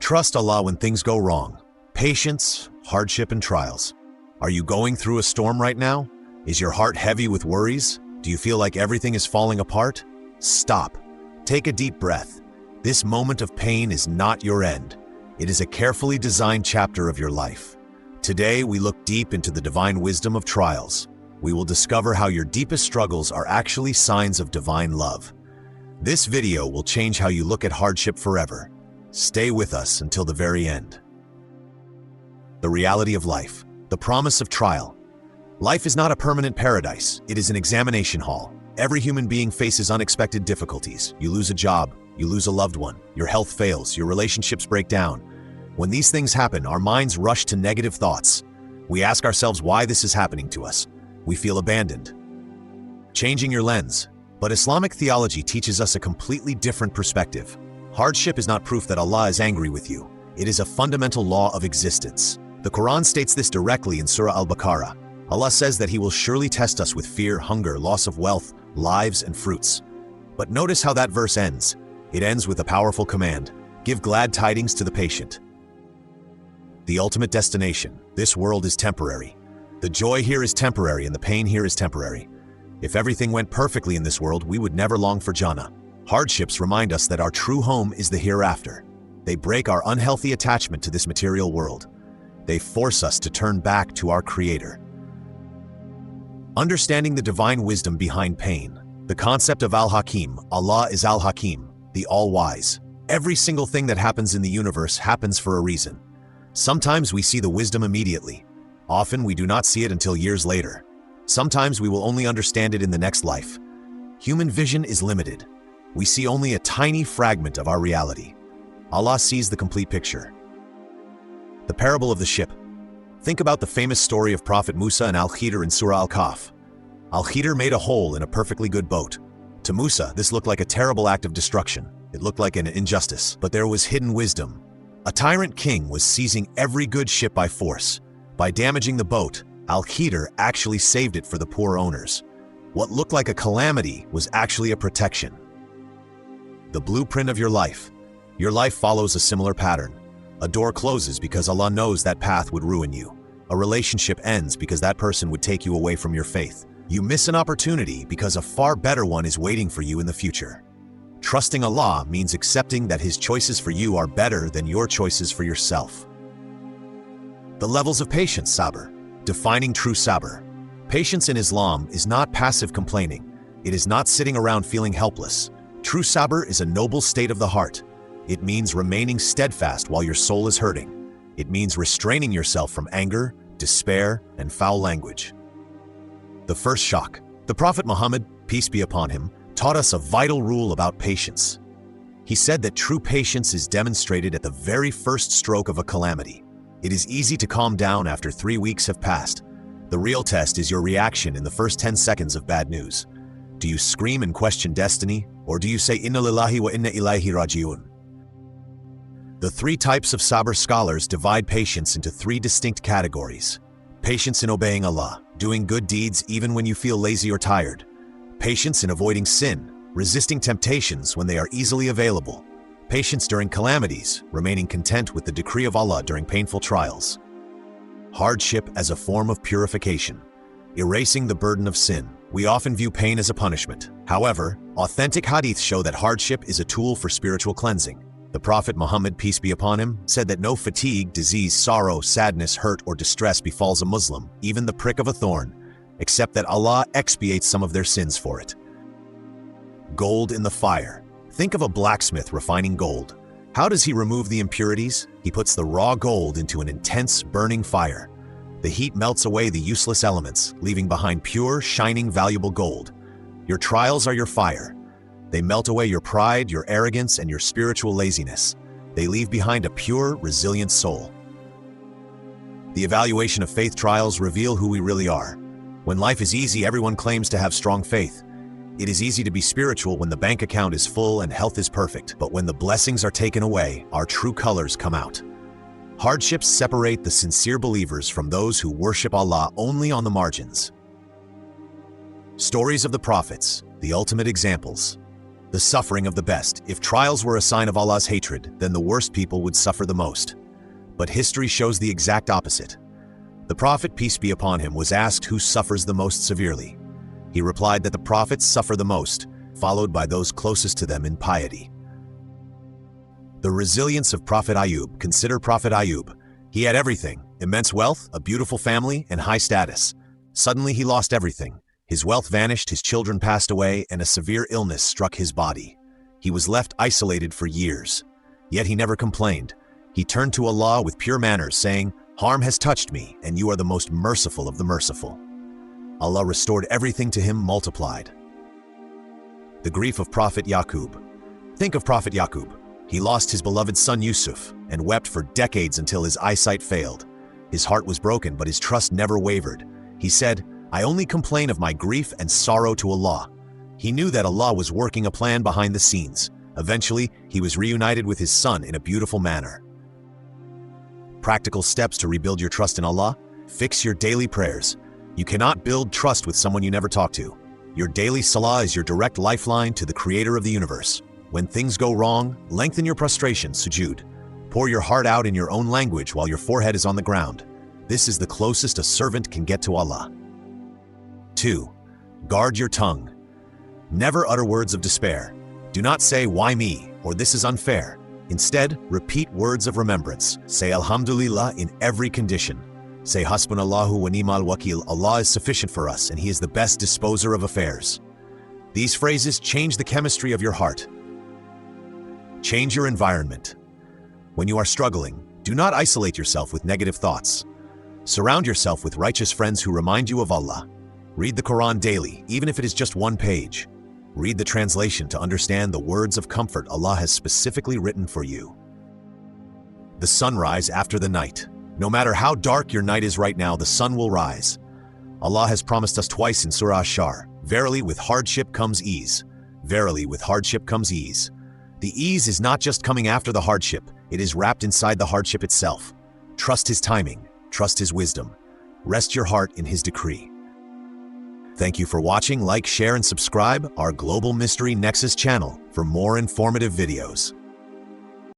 Trust Allah when things go wrong. Patience, hardship, and trials. Are you going through a storm right now? Is your heart heavy with worries? Do you feel like everything is falling apart? Stop. Take a deep breath. This moment of pain is not your end. It is a carefully designed chapter of your life. Today, we look deep into the divine wisdom of trials. We will discover how your deepest struggles are actually signs of divine love. This video will change how you look at hardship forever. Stay with us until the very end. The reality of life. The promise of trial. Life is not a permanent paradise. It is an examination hall. Every human being faces unexpected difficulties. You lose a job, you lose a loved one, your health fails, your relationships break down. When these things happen, our minds rush to negative thoughts. We ask ourselves why this is happening to us. We feel abandoned. Changing your lens. But Islamic theology teaches us a completely different perspective. Hardship is not proof that Allah is angry with you. It is a fundamental law of existence. The Quran states this directly in Surah Al-Baqarah. Allah says that He will surely test us with fear, hunger, loss of wealth, lives, and fruits. But notice how that verse ends. It ends with a powerful command. Give glad tidings to the patient. The ultimate destination. This world is temporary. The joy here is temporary and the pain here is temporary. If everything went perfectly in this world, we would never long for Jannah. Hardships remind us that our true home is the hereafter. They break our unhealthy attachment to this material world. They force us to turn back to our Creator. Understanding the divine wisdom behind pain. The concept of Al-Hakim. Allah is Al-Hakim, the All-Wise. Every single thing that happens in the universe happens for a reason. Sometimes we see the wisdom immediately. Often we do not see it until years later. Sometimes we will only understand it in the next life. Human vision is limited. We see only a tiny fragment of our reality. Allah sees the complete picture. The parable of the ship. Think about the famous story of Prophet Musa and Al-Khidr in Surah Al-Kahf. Al-Khidr made a hole in a perfectly good boat. To Musa, this looked like a terrible act of destruction. It looked like an injustice, but there was hidden wisdom. A tyrant king was seizing every good ship by force. By damaging the boat, Al-Khidr actually saved it for the poor owners. What looked like a calamity was actually a protection. The blueprint of your life. Your life follows a similar pattern. A door closes because Allah knows that path would ruin you. A relationship ends because that person would take you away from your faith. You miss an opportunity because a far better one is waiting for you in the future. Trusting Allah means accepting that His choices for you are better than your choices for yourself. The levels of patience, Sabr. Defining true Sabr. Patience in Islam is not passive complaining. It is not sitting around feeling helpless. True Sabr is a noble state of the heart. It means remaining steadfast while your soul is hurting. It means restraining yourself from anger, despair, and foul language. The first shock. The Prophet Muhammad, peace be upon him, taught us a vital rule about patience. He said that true patience is demonstrated at the very first stroke of a calamity. It is easy to calm down after 3 weeks have passed. The real test is your reaction in the first 10 seconds of bad news. Do you scream and question destiny, or do you say Inna lillahi wa inna ilaihi raji'un? The 3 types of Sabr scholars divide patience into 3 distinct categories. Patience in obeying Allah, doing good deeds even when you feel lazy or tired. Patience in avoiding sin, resisting temptations when they are easily available. Patience during calamities, remaining content with the decree of Allah during painful trials. Hardship as a form of purification. Erasing the burden of sin. We often view pain as a punishment. However, authentic hadiths show that hardship is a tool for spiritual cleansing. The Prophet Muhammad, peace be upon him, said that no fatigue, disease, sorrow, sadness, hurt, or distress befalls a Muslim, even the prick of a thorn, except that Allah expiates some of their sins for it. Gold in the fire. Think of a blacksmith refining gold. How does he remove the impurities? He puts the raw gold into an intense, burning fire. The heat melts away the useless elements, leaving behind pure, shining, valuable gold. Your trials are your fire. They melt away your pride, your arrogance, and your spiritual laziness. They leave behind a pure, resilient soul. The evaluation of faith trials reveal who we really are. When life is easy, everyone claims to have strong faith. It is easy to be spiritual when the bank account is full and health is perfect, but when the blessings are taken away, our true colors come out. Hardships separate the sincere believers from those who worship Allah only on the margins. Stories of the prophets, the ultimate examples. The suffering of the best. If trials were a sign of Allah's hatred, then the worst people would suffer the most. But history shows the exact opposite. The Prophet, peace be upon him, was asked who suffers the most severely. He replied that the prophets suffer the most, followed by those closest to them in piety. The resilience of Prophet Ayub. Consider Prophet Ayub. He had everything: immense wealth, a beautiful family, and high status. Suddenly he lost everything. His wealth vanished, his children passed away, and a severe illness struck his body. He was left isolated for years. Yet he never complained. He turned to Allah with pure manners, saying, "Harm has touched me, and you are the most merciful of the merciful." Allah restored everything to him multiplied. The grief of Prophet Yaqub. Think of Prophet Yaqub. He lost his beloved son Yusuf and wept for decades until his eyesight failed. His heart was broken, but his trust never wavered. He said, "I only complain of my grief and sorrow to Allah." He knew that Allah was working a plan behind the scenes. Eventually, he was reunited with his son in a beautiful manner. Practical steps to rebuild your trust in Allah. Fix your daily prayers. You cannot build trust with someone you never talk to. Your daily salah is your direct lifeline to the creator of the universe. When things go wrong, lengthen your prostration, sujood. Pour your heart out in your own language while your forehead is on the ground. This is the closest a servant can get to Allah. 2. Guard your tongue. Never utter words of despair. Do not say, "Why me?" or "This is unfair." Instead, repeat words of remembrance. Say Alhamdulillah in every condition. Say Hasbunallahu wa ni'mal wakil. Allah is sufficient for us and He is the best disposer of affairs. These phrases change the chemistry of your heart. Change your environment. When you are struggling, do not isolate yourself with negative thoughts. Surround yourself with righteous friends who remind you of Allah. Read the Quran daily, even if it is just one page. Read the translation to understand the words of comfort Allah has specifically written for you. The sunrise after the night. No matter how dark your night is right now, the sun will rise. Allah has promised us twice in Surah Ash-Shar, "Verily, with hardship comes ease." Verily, with hardship comes ease. The ease is not just coming after the hardship, it is wrapped inside the hardship itself. Trust His timing, trust His wisdom. Rest your heart in His decree. Thank you for watching. Like, share, and subscribe our Global Mystery Nexus channel for more informative videos.